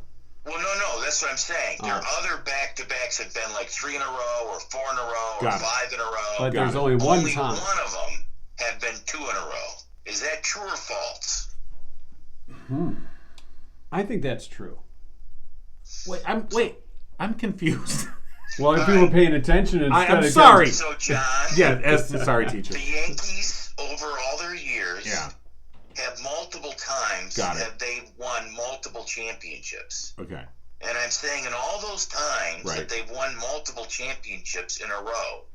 Well, no, that's what I'm saying. Their other back-to-backs have been like 3 in a row or 4 in a row or 5 in a row. But there's only one time. Only one of them have been 2 in a row. Is that true or false? I think that's true. I'm confused. Well, if you were paying attention I'm sorry. So, John. Sorry, teacher. The Yankees, over all their years, have multiple times have they won multiple championships. Okay. And I'm saying in all those times that they've won multiple championships in a row,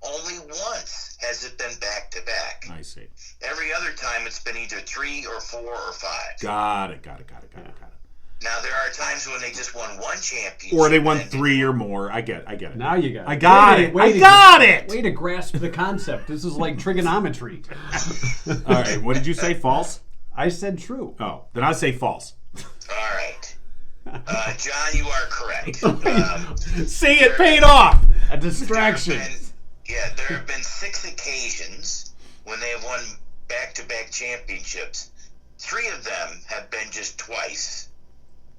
only once has it been back-to-back. I see. Every other time it's been either 3 or 4 or 5. Got it. Now, there are times when they just won one championship. Or they won 3 or more. I get it. Now you got it. I got it. Way to grasp the concept. This is like trigonometry. All right. What did you say? False? I said true. Oh, then I say false. All right. John, you are correct. See, it paid off. A distraction. There have been 6 occasions when they have won back-to-back championships. 3 of them have been just twice.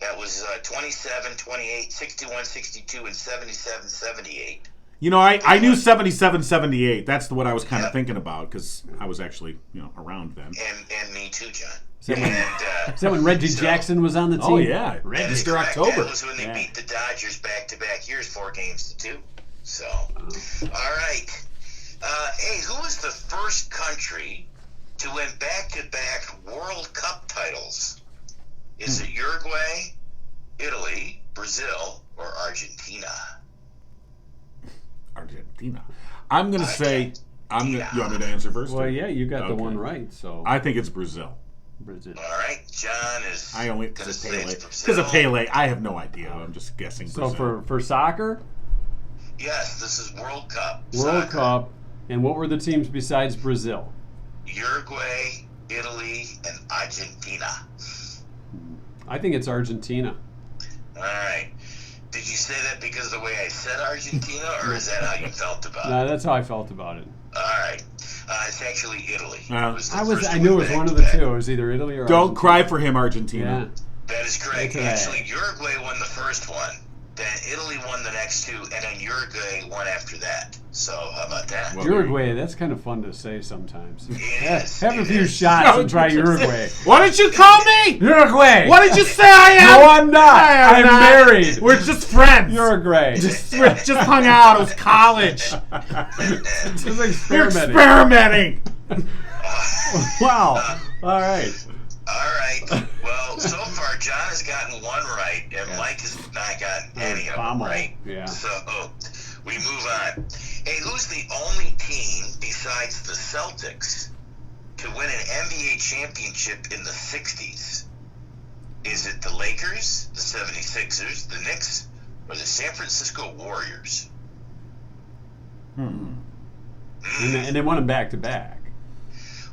That was 27, 28, 61, 62, and 77, 78. You know, I knew 77, 78. That's what I was kind of thinking about because I was actually, around then. And me too, John. Is that when Reggie Jackson was on the team? Oh, yeah. Mr. October. That was when they beat the Dodgers back-to-back years, 4 games to 2. So, all right. Hey, who was the first country to win back-to-back World Cup titles? Is it Uruguay, Italy, Brazil, or Argentina? Argentina. I'm going to say... You want me to answer first? Well, yeah, you got the one right. So I think it's Brazil. All right, John is... I only... Because of Pele. I have no idea. I'm just guessing Brazil. So for soccer? Yes, this is World Cup. World Cup. And what were the teams besides Brazil? Uruguay, Italy, and Argentina. I think it's Argentina. All right. Did you say that because of the way I said Argentina, or is that how you felt about it? No, that's how I felt about it. All right. It's actually Italy. I knew it was one of the two. It was either Italy or Don't Argentina. cry for him, Argentina. Yeah. That is correct. Actually, Uruguay won the first one. Then Italy won the next 2, and then Uruguay won after that. So, how about that? Well, Uruguay, that's kind of fun to say sometimes. Yes, Have a few shots and try Uruguay. What did you call me? Uruguay! What did you say I am? No, I'm not. I'm married. We're just friends. Uruguay. Just hung out. It was college. Just experimenting. You're experimenting. Wow. All right. All right. Well, so far, John has gotten 1 right, and Mike has not gotten any of them right. Yeah. So, we move on. Hey, who's the only team besides the Celtics to win an NBA championship in the 60s? Is it the Lakers, the 76ers, the Knicks, or the San Francisco Warriors? And they won them back-to-back.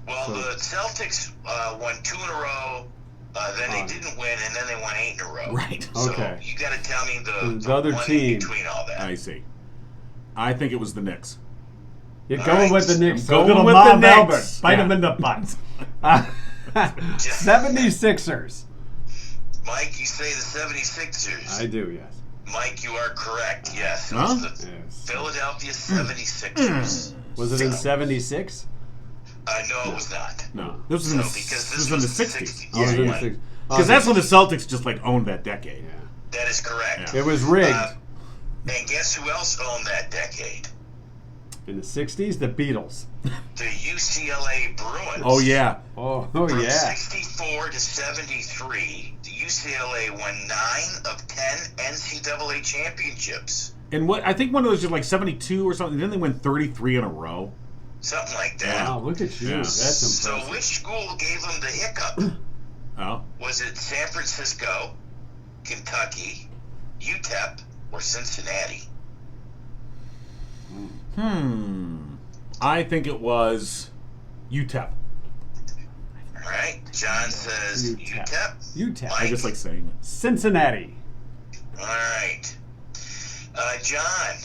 Well, the Celtics won 2 in a row, then they didn't win, and then they won 8 in a row. Right. So okay. You got to tell me the other one team in between all that. I see. I think it was the Knicks. You're going with the Knicks. I'm going Go with Marv the Knicks. Albert. Bite him in the butt. 76ers. Mike, you say the 76ers. I do, yes. Mike, you are correct. Yes. It was the Philadelphia 76ers. Was it in 76? No, it was not. No. This was in the 60s. Oh, it was in the 60s. Because that's when the Celtics just owned that decade. Yeah. That is correct. It was rigged. And guess who else owned that decade? In the 60s, the Beatles. The UCLA Bruins. Oh, yeah. Oh From yeah. 64 to 73, the UCLA won 9 of 10 NCAA championships. And I think one of those was like 72 or something. Then they went 33 in a row. Something like that. Wow, look at you. Yeah. That's impressive. So which school gave them the hiccup? Oh. Was it San Francisco, Kentucky, UTEP, or Cincinnati? I think it was UTEP. All right. John says UTEP. UTEP. I just like saying it. Cincinnati. All right. John.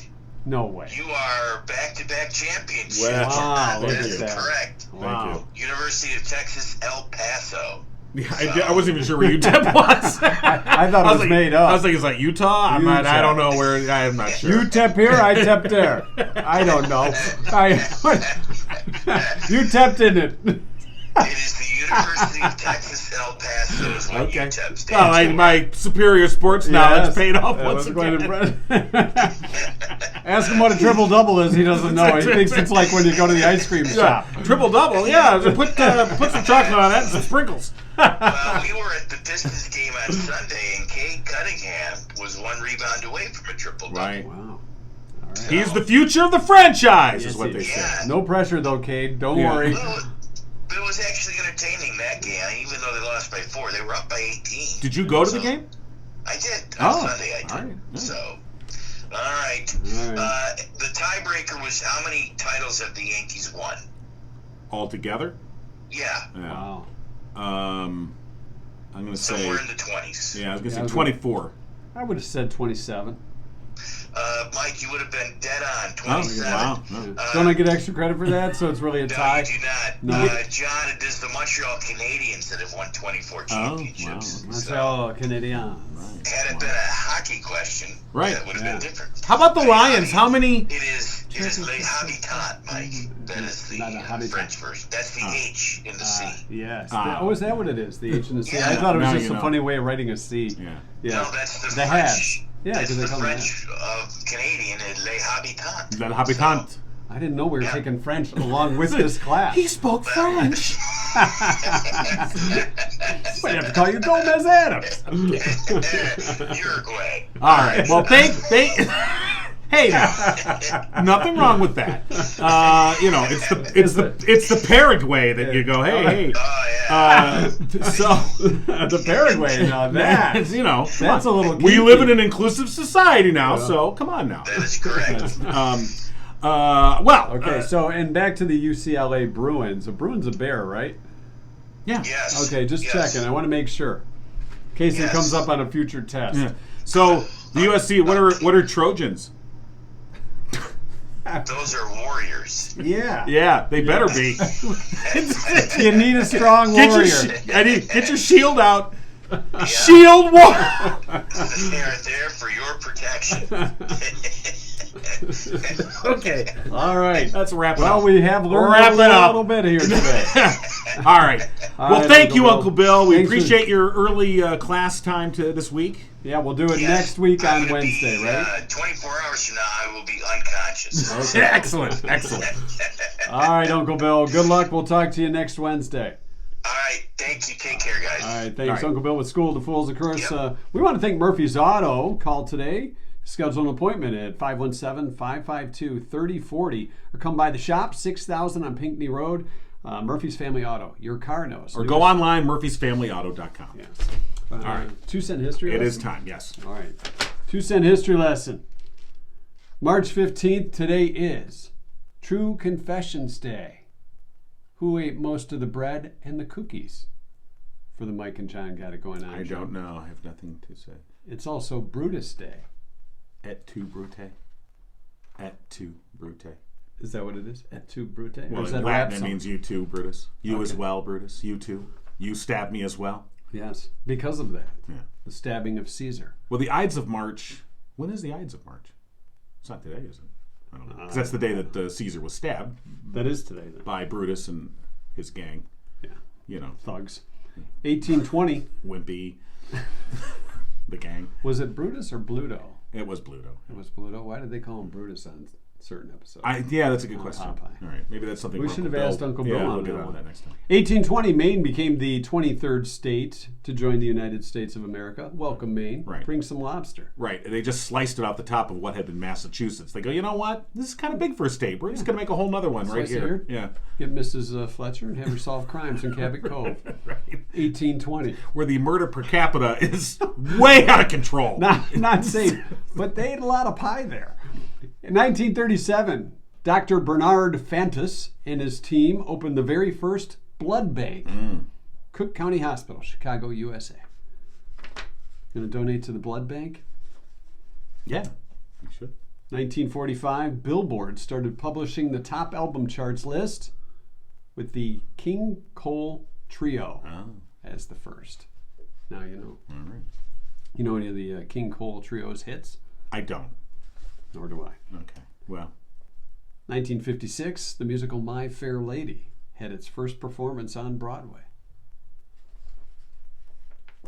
No way. You are back-to-back champions. Wow, that look is at that. correct. Wow. Thank University of Texas, El Paso. Yeah, I wasn't even sure where UTEP was. I thought it was made up. I was like, is that Utah? I don't know where. I'm not sure. You tap here, I tap there. I don't know. You tapped in it. It is the University of Texas El Paso is what Okay. UTEP stands Well, for. my superior sports knowledge paid off That once was quite again. Ask him what a triple double is. He doesn't know. He thinks it's like when you go to the ice cream shop. Triple double, yeah. Put some chocolate on that and some sprinkles. Well, we were at the Pistons game on Sunday, and Cade Cunningham was one rebound away from a triple double. Right. Wow. All right. He's the future of the franchise, is what he they is. say. No pressure though, Cade. Don't Yeah. worry. Well, but it was actually entertaining, that game, even though they lost by 4. They were up by 18. Did you go to the game? I did. On Oh, Sunday, I did. all right. Yeah. So, all right. The tiebreaker was how many titles have the Yankees won? All together? Yeah. Yeah. Wow. I'm going to say... Somewhere in the 20s. Yeah, I was going to Yeah, say 24. I would have said 27. Mike, you would have been dead on. Oh, 27. wow. Don't I get extra credit for that? So it's really a No, tie? you do not. No. John, it is the Montreal Canadiens that have won 24 championships. wow. Montreal Canadiens. Had it been a hockey question, Right. that would have been different. How about the Lions? How many... It is Le Habitant, Mike. That is the Not a habitant. French version. That's the H in the C. Yes. Ah. Is that what it is? The H and the C? Yeah. I thought it was Now just you a know. funny way of writing a C. Yeah. Yeah. No, that's the The French. Habs. Yeah, that's because they the call them French of Canadian is Le Habitant. Le Habitant. I didn't know we were taking French along with this class. He spoke French. Might have to call you Gomez Adams. Uruguay. All right. Well, hey, now, nothing wrong with that. It's the Paraguay that you go, hey. Oh, yeah. So The Paraguay, now that's that's a little. we geeky. live in an inclusive society now, so come on now. That is correct. Okay, so and back to the UCLA Bruins. The Bruins a bear, right? Yeah. Yes. Okay, just Yes. checking. I want to make sure, in case it Yes. comes up on a future test. Yeah. So the USC, what are Trojans? Those are warriors. Yeah. Yeah, they better be. You need a strong Get warrior. get your shield out. Shield war. They are there for your protection. Okay. All right. Let's wrap it Well, up. we have learned Wrap it a up. little bit here today. All right. All Well, right, thank Uncle you, Bill. Uncle Bill. We Thanks for- appreciate your early class time this week. Yeah, we'll do it Yes. next week I'm on gonna Wednesday, be, right? 24 hours from now, I will be unconscious. Excellent. Excellent. All right, Uncle Bill. Good luck. We'll talk to you next Wednesday. All right. Thank you. Take care, guys. All right, thanks, All right. Uncle Bill with School of the Fools. Of course, Yep. we want to thank Murphy's Auto. Call today. Schedule an appointment at 517-552-3040 or come by the shop, 6000 on Pinckney Road. Murphy's Family Auto. Your car knows. Or go online, murphysfamilyauto.com. Yes. All right. 2-cent history It lesson? is time, yes. All right. 2-cent history lesson. March 15th, today is True Confessions Day. Who ate most of the bread and the cookies? For the Mike and John got it going on. I don't know. I have nothing to say. It's also Brutus Day. Et tu, Brute? Et tu, Brute? Is that what it is? Et tu, Brute? Or Well, is in that a rap Latin, it song? means you too, Brutus. You as Okay. well, Brutus. You too. You stab me as well. Yes, because of that. Yeah. The stabbing of Caesar. Well, the Ides of March. When is the Ides of March? It's not today, is it? I don't know. 'Cause that's the day that Caesar was stabbed That is today, then. by Brutus and his gang. Yeah. Thugs. 1820. Wimpy. The gang. Was it Brutus or Bluto? It was Bluto. It was Bluto. Why did they call him Brutus on certain episodes? Yeah, that's a good question. Popeye. All right, maybe that's something We for should have Uncle asked Bill. Uncle Bill Yeah, on we'll get that on one. that next time. 1820, Maine became the 23rd state to join the United States of America. Welcome, Maine. Right. Bring some lobster. Right, they just sliced it off the top of what had been Massachusetts. They go, you know what? This is kind of big for a state. We're just going to make a whole nother one right Slice it here. here. Yeah. Get Mrs. Fletcher and have her solve crimes in Cabot Cove. Right. 1820. Where the murder per capita is way out of control. Not safe, but they ate a lot of pie there. In 1937, Dr. Bernard Fantus and his team opened the very first blood bank. Cook County Hospital, Chicago, USA. Going to donate to the blood bank? Yeah, you should. 1945, Billboard started publishing the top album charts list with the King Cole Trio as the first. Now you know. All right. You know any of the King Cole Trio's hits? I don't. Nor do I. Okay. Well, 1956, the musical My Fair Lady had its first performance on Broadway?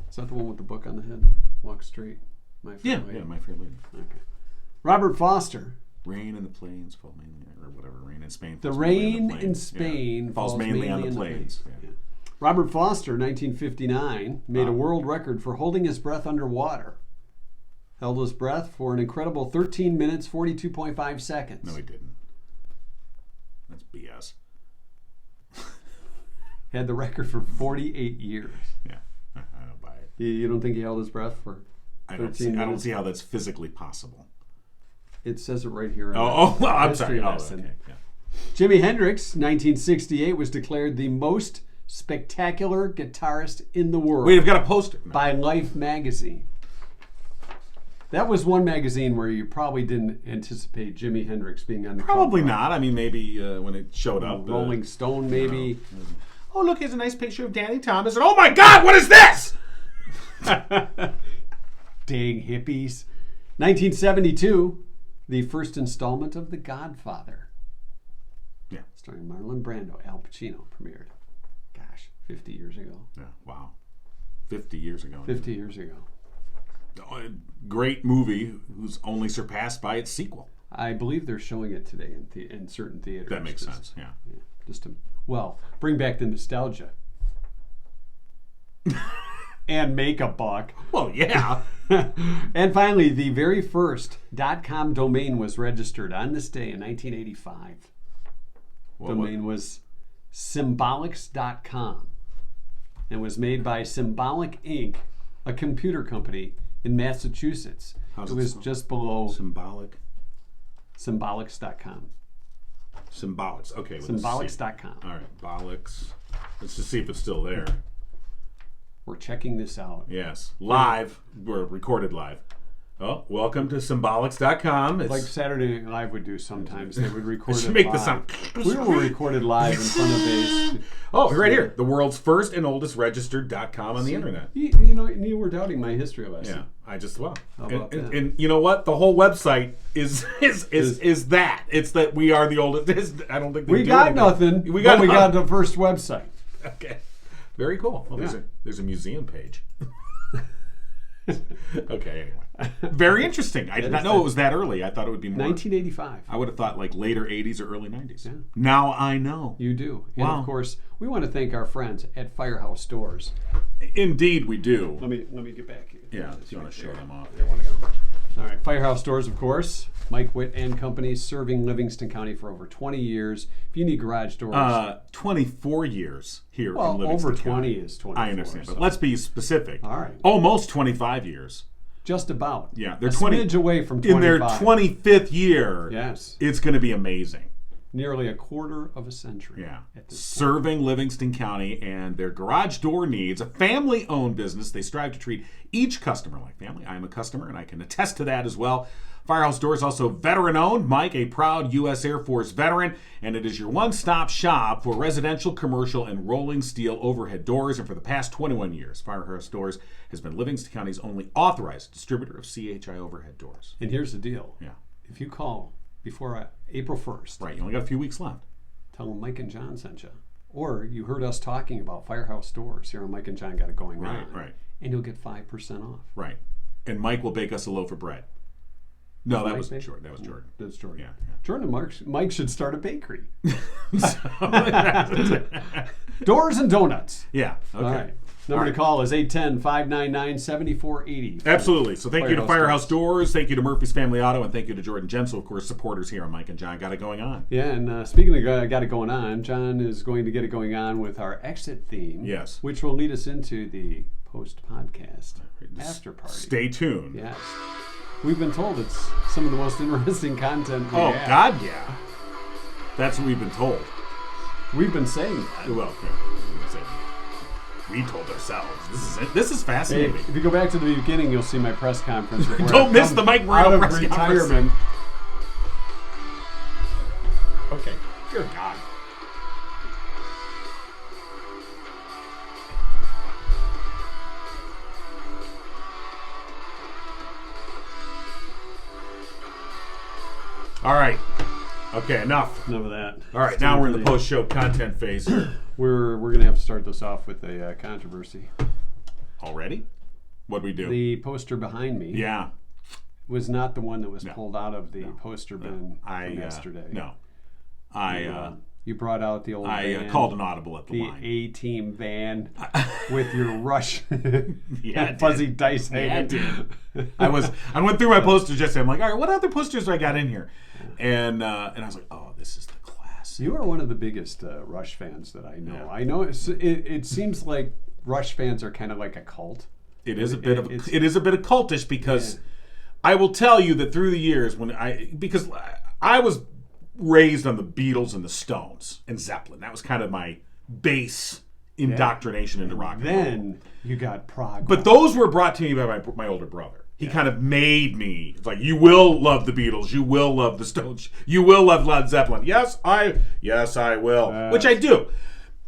Is that the one with the book on the head? Walk Straight. My Fair Lady. Yeah, My Fair Lady. Okay. Robert Foster. Rain in the plains fall mainly, or whatever. Rain in Spain. The falls mainly rain on the in plains. Spain falls mainly on the plains. Yeah. Robert Foster, 1959, made a world record for holding his breath underwater. Held his breath for an incredible 13 minutes, 42.5 seconds. No, he didn't. That's BS. Had the record for 48 years. Yeah, I don't buy it. You don't think he held his breath for 13 minutes? I don't see how that's physically possible. It says it right here. I'm sorry. Lesson. Okay. Yeah. Jimi Hendrix, 1968, was declared the most spectacular guitarist in the world. Wait, I've got a poster. No. By Life magazine. That was one magazine where you probably didn't anticipate Jimi Hendrix being on the Probably cover. not. I mean, maybe when it showed up. Rolling Stone, maybe. Oh, look, here's a nice picture of Danny Thomas. And oh my God, what is this? Dang hippies. 1972, the first installment of The Godfather. Yeah. Starring Marlon Brando. Al Pacino premiered. Gosh, 50 years ago. Yeah, wow. 50 years ago. 50 years ago. A great movie who's only surpassed by its sequel. I believe they're showing it today in certain theaters. That makes sense, yeah. Just to, bring back the nostalgia. And make a buck. Well, yeah. And finally, the very first .com domain was registered on this day in 1985. Domain was symbolics.com and was made by Symbolic Inc., a computer company in Massachusetts. It was just below Symbolic. Symbolics.com. Symbolics. Okay. Symbolics.com. All right. Bolics. Let's just see if it's still there. We're checking this out. Yes. Live. We're recorded live. Oh, welcome to symbolics.com. It's like Saturday Night Live would do sometimes. They would record it make live. the sound. We were recorded live in front of a... Oh, right here. The world's first and oldest registered .com on the internet. You were doubting my history lesson. Yeah. I just, How about that? And you know what? The whole website is that. It's that we are the oldest. I don't think we got nothing. We got the first website. Okay. Very cool. Well, there's a museum page. Okay, anyway. Very interesting. I did not know it was that early. I thought it would be more. 1985. I would have thought like later 80s or early 90s. Yeah. Now I know. You do. And wow. Of course, we want to thank our friends at Firehouse Doors. Indeed we do. Let me get back here. Yeah, if you want to show them off. All right, Firehouse Doors, of course. Mike Witt and Company, serving Livingston County for over 20 years. If you need garage doors... 24 years here in Livingston over 20 County. is 24. I understand, but let's be specific. All right. Almost 25 years. Just about. Yeah, they're a smidge away from 25. In their 25th year, yes, it's going to be amazing. Nearly a quarter of a century. Yeah. Serving Livingston County and their garage door needs, a family-owned business. They strive to treat each customer like family. I am a customer, and I can attest to that as well. Firehouse Doors also veteran-owned. Mike, a proud U.S. Air Force veteran, and it is your one-stop shop for residential, commercial, and rolling steel overhead doors. And for the past 21 years, Firehouse Doors has been Livingston County's only authorized distributor of CHI overhead doors. And here's the deal. Yeah. If you call before April 1st. Right, you only got a few weeks left. Tell them Mike and John sent you. Or you heard us talking about Firehouse Doors here on Mike and John Got It Going On. Right. And you'll get 5% off. Right. And Mike will bake us a loaf of bread. No, that was Jordan. That was Jordan. That's Jordan. Yeah. Jordan and Mike should start a bakery. Doors and donuts. Yeah. Okay. All right. Number to call is 810-599-7480. Absolutely. So thank you to Firehouse Doors. Thank you to Murphy's Family Auto, and thank you to Jordan Genso, of course, supporters here on Mike and John Got It Going On. Yeah, and speaking of Got It Going On, John is going to get it going on with our exit theme. Yes. Which will lead us into the post-podcast after party. Stay tuned. Yes. We've been told it's some of the most interesting content we have. God, yeah. That's what we've been told. We've been saying that. Well, we told ourselves. This is fascinating. Hey, if you go back to the beginning, you'll see my press conference. Don't miss the Mike Moreno press retirement. Okay. Dear God. All right. Okay, enough. Enough of that. All right, now we're in the post-show content phase here. We're going to have to start this off with a controversy. Already? What'd we do? The poster behind me was not the one that was pulled out of the poster bin from yesterday. No. You brought out the old van, called an audible at the line. The A-Team van with your Rush Yeah, fuzzy dice hanging. Yeah, I did. I went through my posters yesterday. I'm like, all right, what other posters do I got in here? And I was like, oh, this is the classic. You are one of the biggest Rush fans that I know. Yeah. I know it seems like Rush fans are kind of like a cult. It is a bit of cultish because I will tell you that through the years because I was raised on the Beatles and the Stones and Zeppelin. That was kind of my base indoctrination into rock and roll. Then you got prog. But those were brought to me by my older brother. He kind of made me. It's like, you will love the Beatles. You will love the Stones. You will love Led Zeppelin. Yes, I will. Which I do.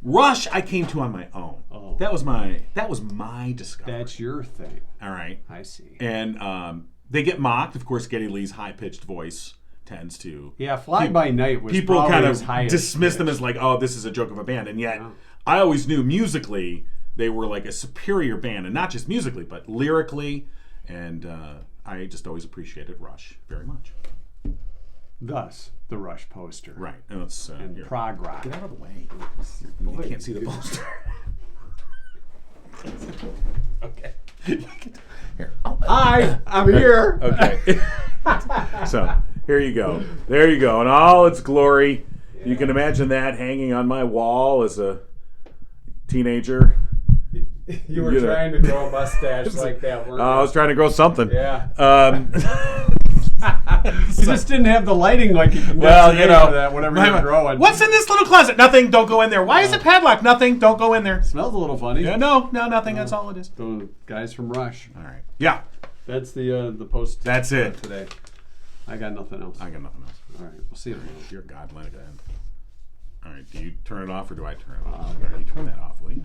Rush, I came to on my own. Oh. That was my discovery. That's your thing. All right. I see. And they get mocked. Of course, Geddy Lee's high-pitched voice tends to... Yeah, Fly By Night was people probably kind his of highest dismiss pitch. them as like, oh, this is a joke of a band. And yet, I always knew musically they were like a superior band. And not just musically, but lyrically. And I just always appreciated Rush very much. Thus, the Rush poster. Right. And let's... and here. prog rock. Get out of the way. You can't see the poster. Okay. Here. Hi, I'm here. Okay. So, here you go. There you go. In all its glory. You can imagine that hanging on my wall as a teenager. You were trying to grow a mustache like that, weren't you? I was trying to grow something. Yeah. You just didn't have the lighting like you can get that whatever you're growing. What's in this little closet? Nothing. Don't go in there. Why is it padlocked? Nothing. Don't go in there. Smells a little funny. Yeah, no, nothing. That's all it is. The guys from Rush. All right. Yeah. That's the post. That's it. Today. I got nothing else. I got nothing else. All right. We'll see you tomorrow. Dear God, let it end. All right. Do you turn it off or do I turn it off? All right, you turn that off, will you?